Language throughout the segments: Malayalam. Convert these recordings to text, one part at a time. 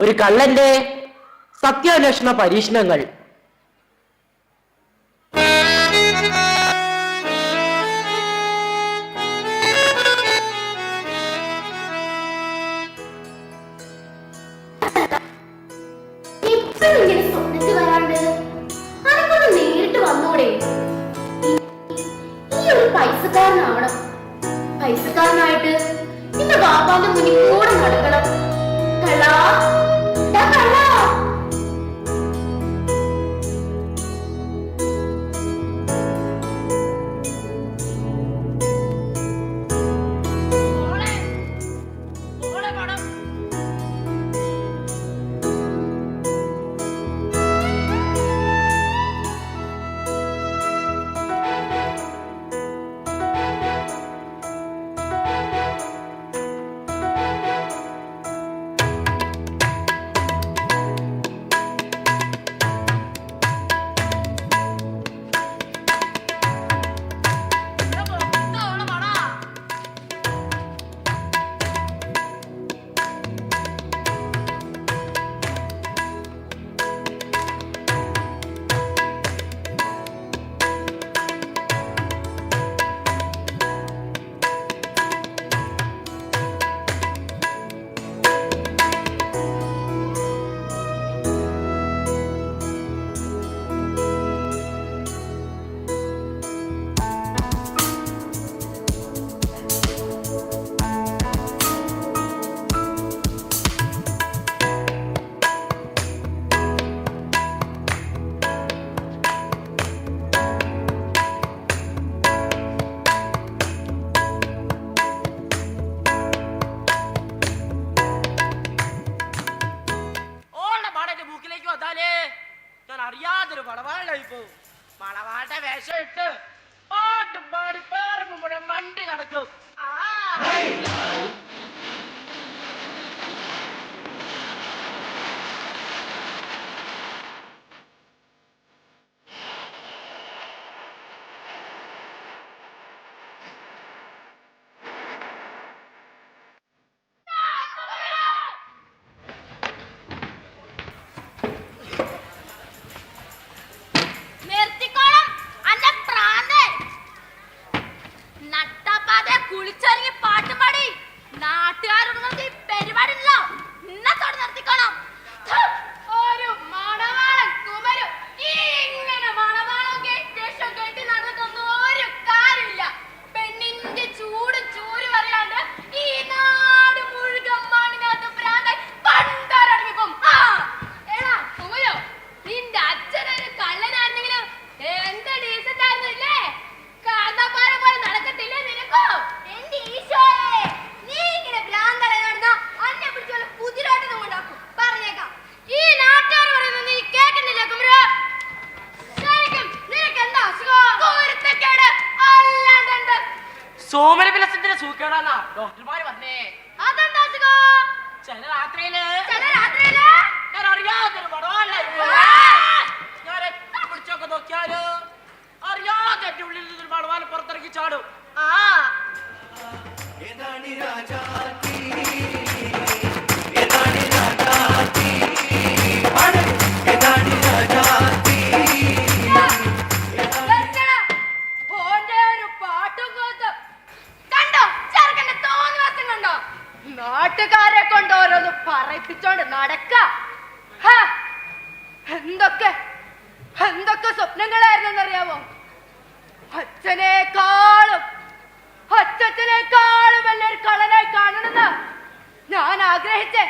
ഒരു കള്ളന്റെ സത്യാന്വേഷണ പരീക്ഷണങ്ങൾ. പൈസക്കാരനായിട്ട് നിന്റെ ബാബാന്റെ മുന്നിൽ കൂടെ നടക്കണം. കള്ളാ കള്ളാ. അറിയാതൊരു മണവാളായി പോവും. മണവാളുടെ വേഷം ഇട്ട് പാട്ടും പാടി പേർക്കും മുഴുവൻ വണ്ടി നടക്കും. സോമരവിലസത്തിന്റെ സൂക്കേടാന്നാ ഡോക്ടർമാര് പറഞ്ഞേ. അതെന്താ ചില രാത്രിയില് ഞാൻ അറിയാതൊരു മണവാളായി ഞാൻ എത്ര പിടിച്ചൊക്കെ നോക്കിയാല് അറിയാതെ എന്റെ ഉള്ളിൽ നിന്നൊരു മണവാള് പുറത്തിറങ്ങി ചാടും. നാട്ടുകാരെ കൊണ്ട് ഓരോന്ന് പറയിപ്പിച്ചോണ്ട് നടക്ക. എന്തൊക്കെ സ്വപ്നങ്ങളായിരുന്നെന്നറിയാമോ? അച്ഛനേക്കാളും വലിയൊരു കള്ളനായി കാണണമെന്ന് ഞാൻ ആഗ്രഹിച്ചേ.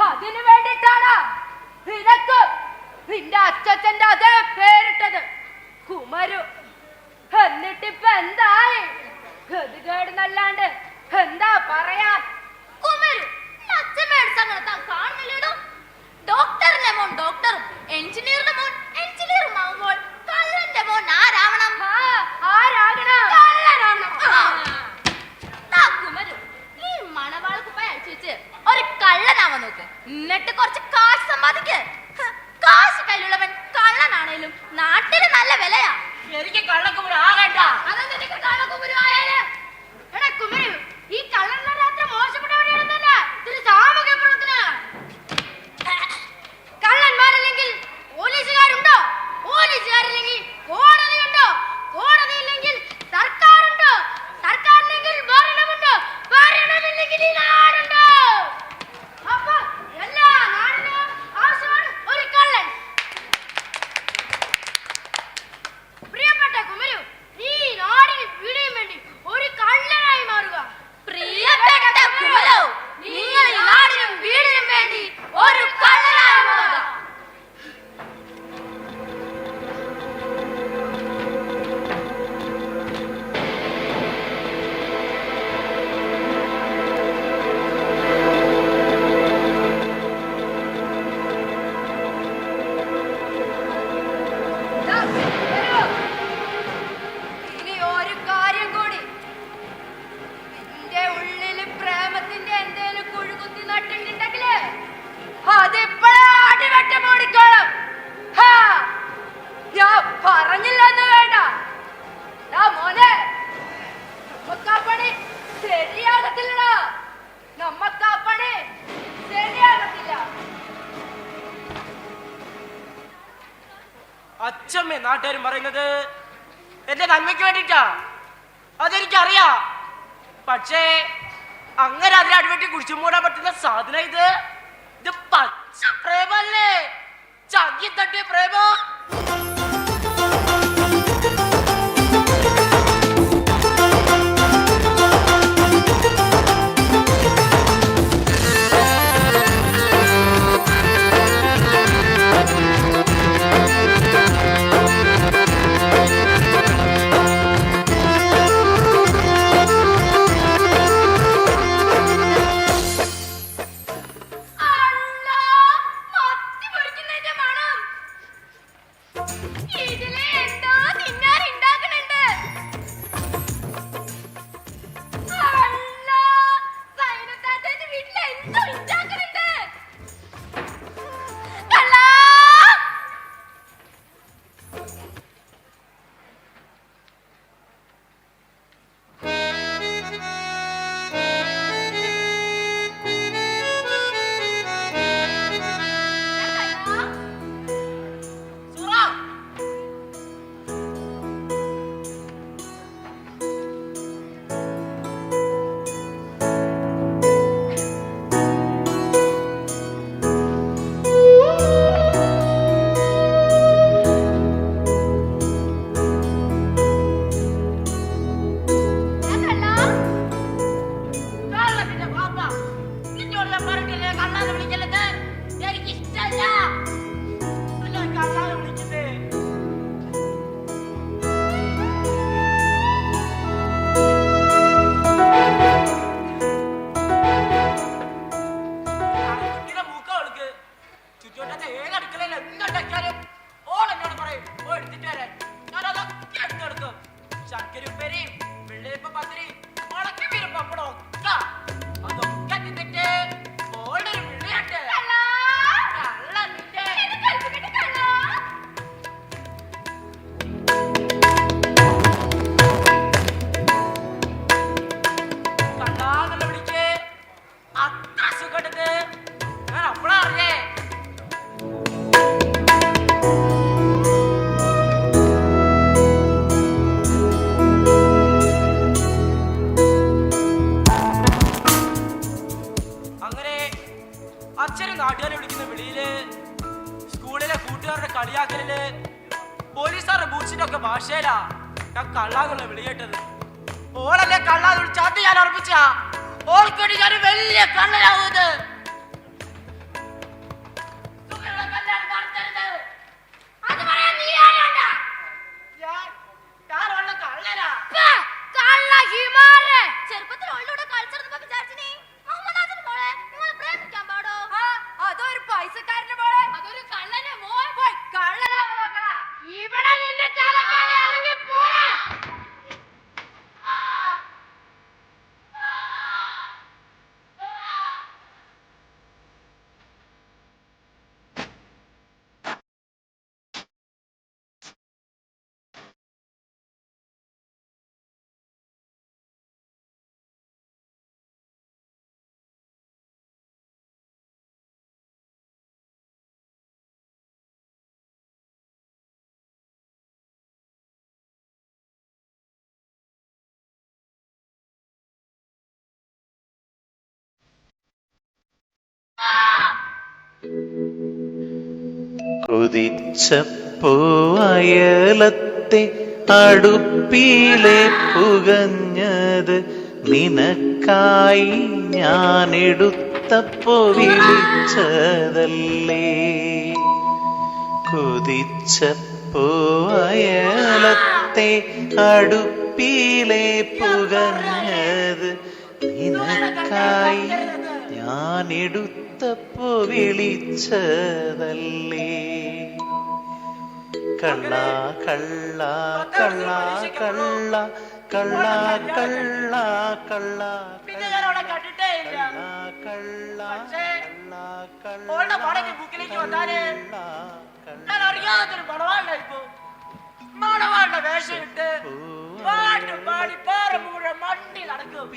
അതിനു വേണ്ടിട്ടാണ് നിനക്ക് നിന്റെ അച്ഛന്റെ അതേ പേരിട്ടത്, കുമരു. എന്നിട്ടിപ്പ എന്തായി? ഗതികേടുന്നല്ലാണ്ട് എന്താ പറയാ? കുമരു അച്ഛൻ മേടിച്ച അങ്ങനെ താൻ കാണുന്നില്ലേടോ. ഡോക്ടറിന്റെ മോൻ ഡോക്ടറും എഞ്ചിനീയറിന്റെ മോൻ എഞ്ചിനീയറും ആവുമ്പോൾ കള്ളന്റെ മോൻ ആരാവണം? കുമരു ഈ മണവാളക്കുപ്പായ അഴിച്ചു ഒരു കള്ളനാവാൻ നോക്ക്. എന്നിട്ട് കുറച്ച് കാശ് സമ്പാദിക്ക്. കാശ് കയ്യിലുള്ളവൻ കള്ളനാണേലും നാട്ടില് നല്ല വിലയാ. എനിക്ക് കള്ളക്കുമരു ആകണ്ട. അതെന്താ നിനക്ക് കള്ളക്കുമരു ആയാല്? എടാ കുമരു, ഈ കള്ളന്മാർ അത്ര മോശപ്പെട്ടവരാണെന്നല്ല, സാമൂഹ്യ പ്രവർത്തനം അച്ഛമ്മ നാട്ടുകാരും പറയുന്നത് എന്റെ നന്മയ്ക്ക് വേണ്ടിട്ടാ. അതെനിക്കറിയാം. പക്ഷേ അങ്ങനെ അതിനെ അടിവെട്ടി കുടിച്ചു മൂടാൻ പറ്റുന്ന സാധനം ഇത് പച്ച പ്രേമല്ലേ? ചങ്ങി തട്ടിയ പ്രേമം. നാട്ടുകാരെ വിളിക്കുന്ന വിളിയില്, സ്കൂളിലെ കൂട്ടുകാരുടെ കളിയാക്കലില്, പോലീസുകാരുടെ ബൂച്ചിന്റെ ഒക്കെ ഭാഷയിലാ ഞാൻ കള്ളാന്നുള്ള വിളി കേട്ടത്. ഓളല്ലേ കള്ളാന്ന് വിളിച്ചാട്ട് ഞാൻ ഉറപ്പിച്ച ഓൾക്ക് വേണ്ടി ഞാൻ വലിയ കള്ളനാവുന്നത്. കൊതിച്ചപ്പോ അയലത്തെ അടുപ്പിലെ പുകഞ്ഞത് നിനക്കായി ഞാൻ എടുത്തപ്പോ വിളിച്ചതല്ലേ. കൊതിച്ചപ്പോ അയലത്തെ അടുപ്പിലെ പുകഞ്ഞത് നിനക്കായി ഞാൻ എടുത്തപ്പോ വിളിച്ചതല്ലേ. കള്ള കള്ള കള്ള കള്ള കള്ള കള്ള കള്ള മണവാളുടെ വേഷം ഇട്ട് പാട്ട് പാടി പേറ മുഴുവൻ മണ്ടി നടക്കും.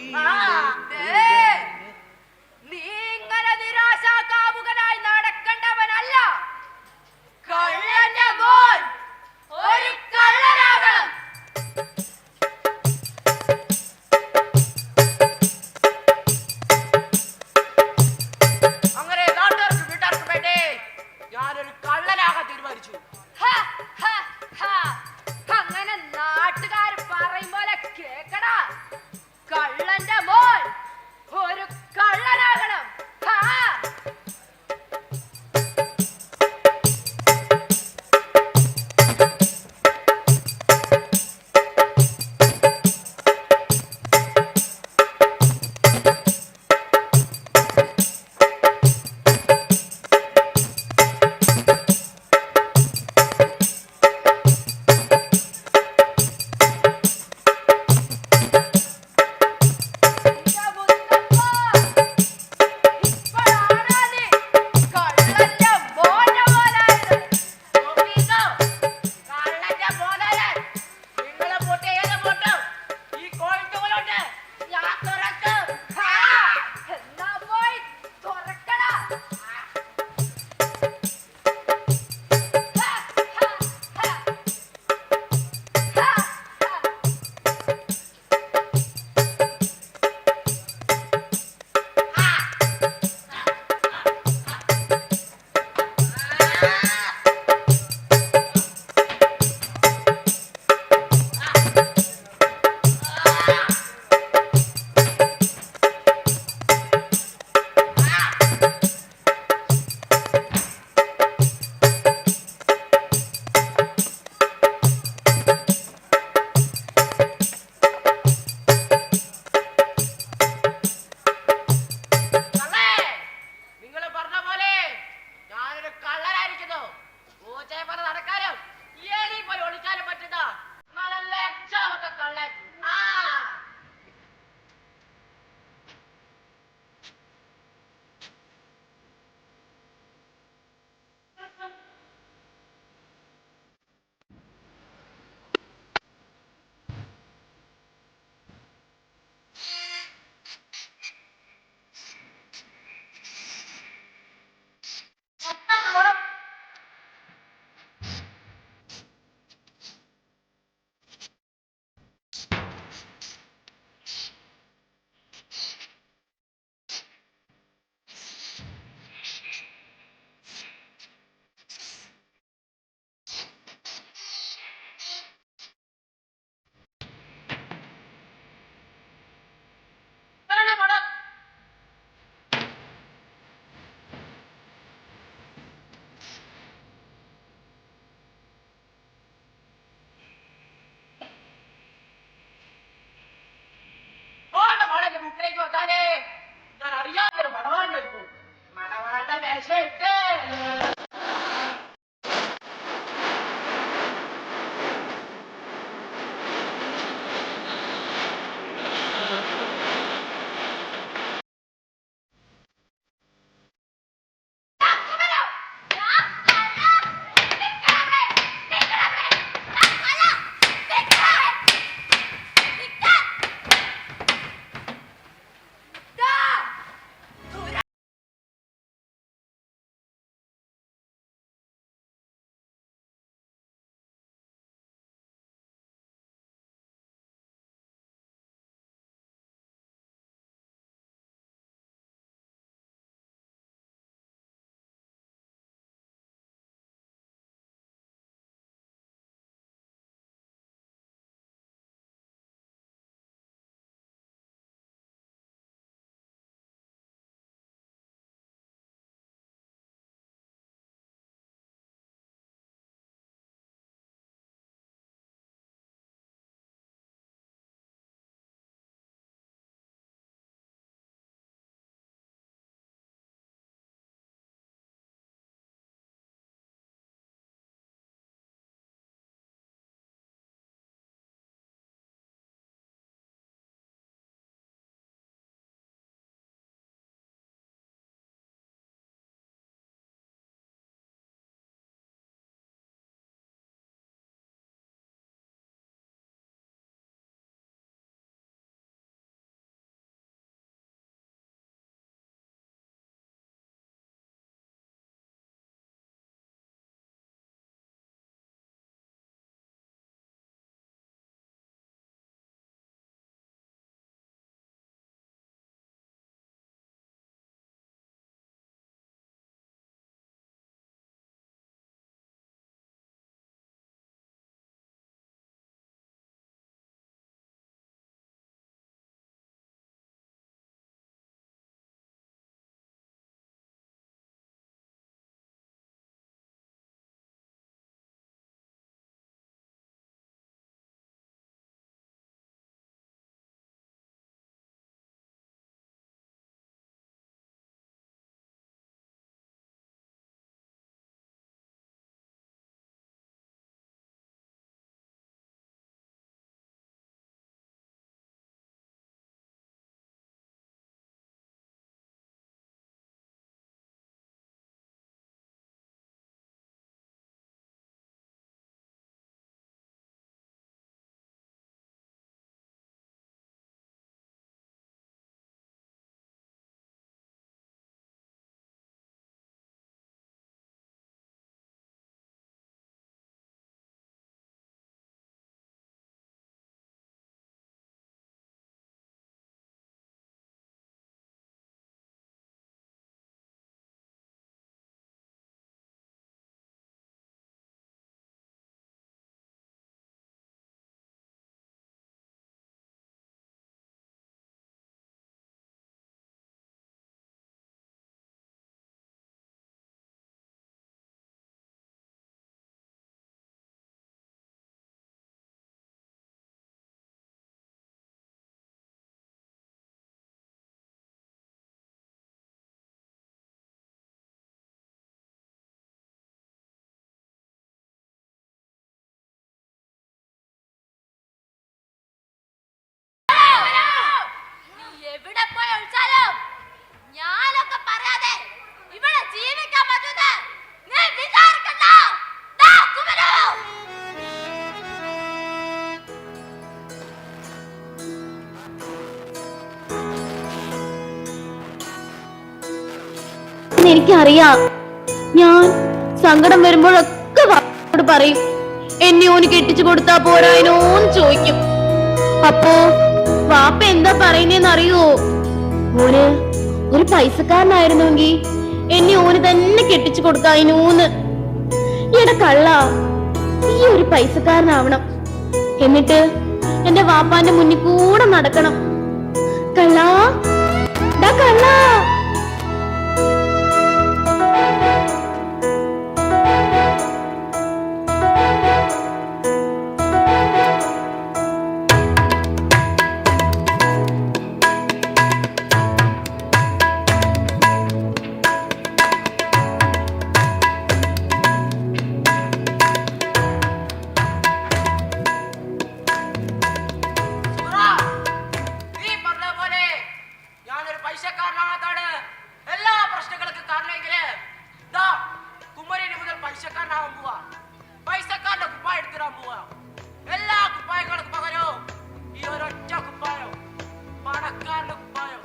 നീ ഇങ്ങനെ നിരാശാകാമുകനായി നടക്കേണ്ടവനല്ല. കള്ളന്റെ മോൻ ഞാൻ അറിയാത്തൊരു മണവാളിനെ എടുത്തു. മണവാളുടെ വേഷമിട്ട് എനിക്കറിയാം. ഞാൻ സങ്കടം വരുമ്പോഴൊക്കെ വാപ്പയോട് പറയും, എന്നെ ഓന് കെട്ടിച്ചു കൊടുത്താ പോരായനോന്ന് ചോദിക്കും. അപ്പോ വാപ്പ എന്താ പറയുന്നേന്ന് അറിയോ? ഓന് ഒരു പൈസക്കാരനായിരുന്നെങ്കിൽ എന്നെ ഓന് തന്നെ കെട്ടിച്ചു കൊടുക്കായിനൂന്ന്. ഈയിടെ കള്ള, ഈ ഒരു പൈസക്കാരനാവണം, എന്നിട്ട് എന്റെ വാപ്പാന്റെ മുന്നിൽ കൂടെ നടക്കണം. കള്ളാ, ഡാ കള്ളാ. സുഹ്റാ, നീ പറഞ്ഞ പോലെ ഞാനൊരു പൈസക്കാരനാകാത്താണ് എല്ലാ പ്രശ്നങ്ങൾക്കും കാരണമെങ്കില് ദാ കുമരന് മുതൽ പൈസക്കാരനാവാൻ പോവാ. പൈസക്കാരന്റെ കുപ്പായം എടുത്തിടാൻ പോവാ. എല്ലാ കുപ്പായങ്ങൾക്കും പകരം ഈ ഒരൊറ്റ കുപ്പായം, പണക്കാരന്റെ കുപ്പായം.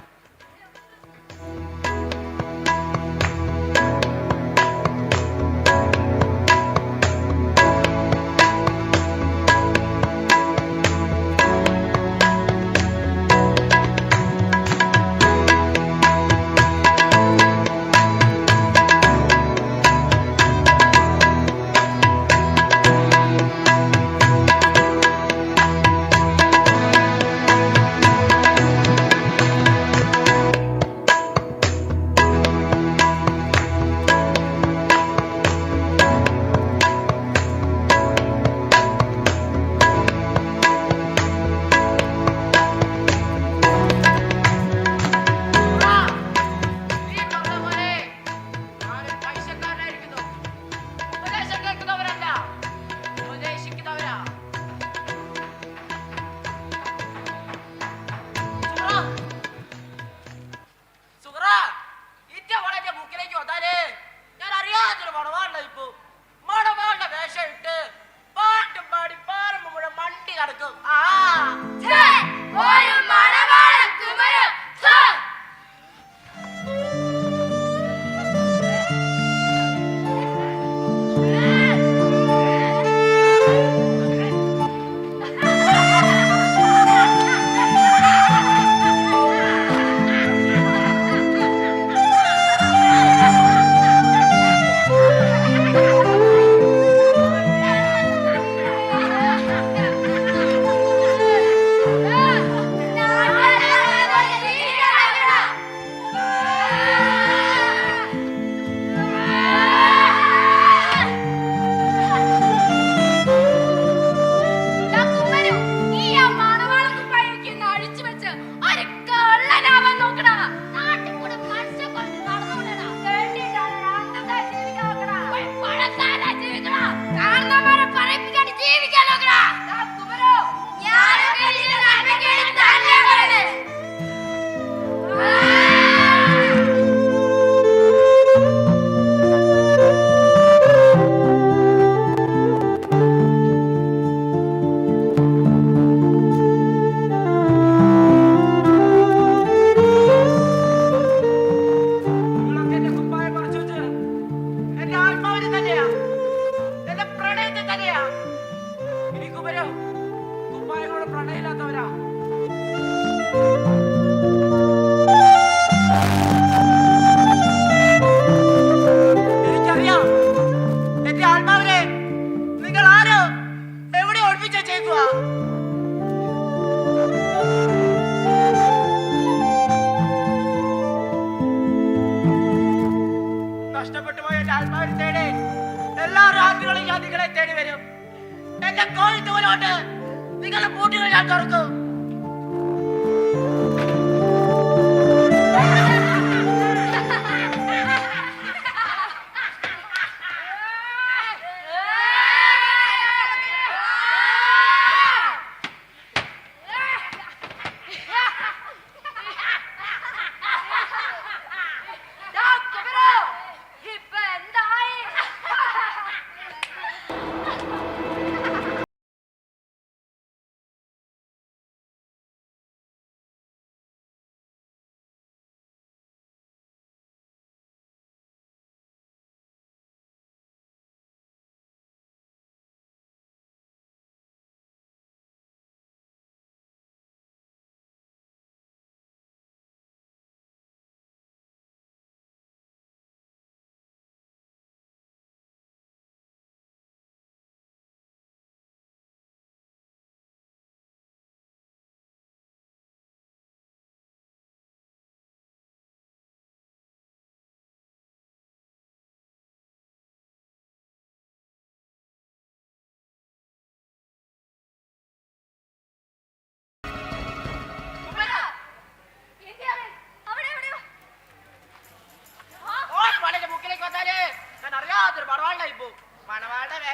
നിങ്ങളുടെ പൂട്ടികൾ ഞാൻ തുറക്കും.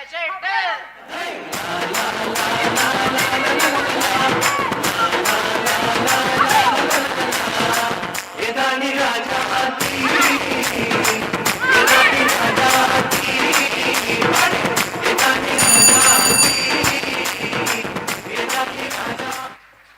വേഷമിട്ട്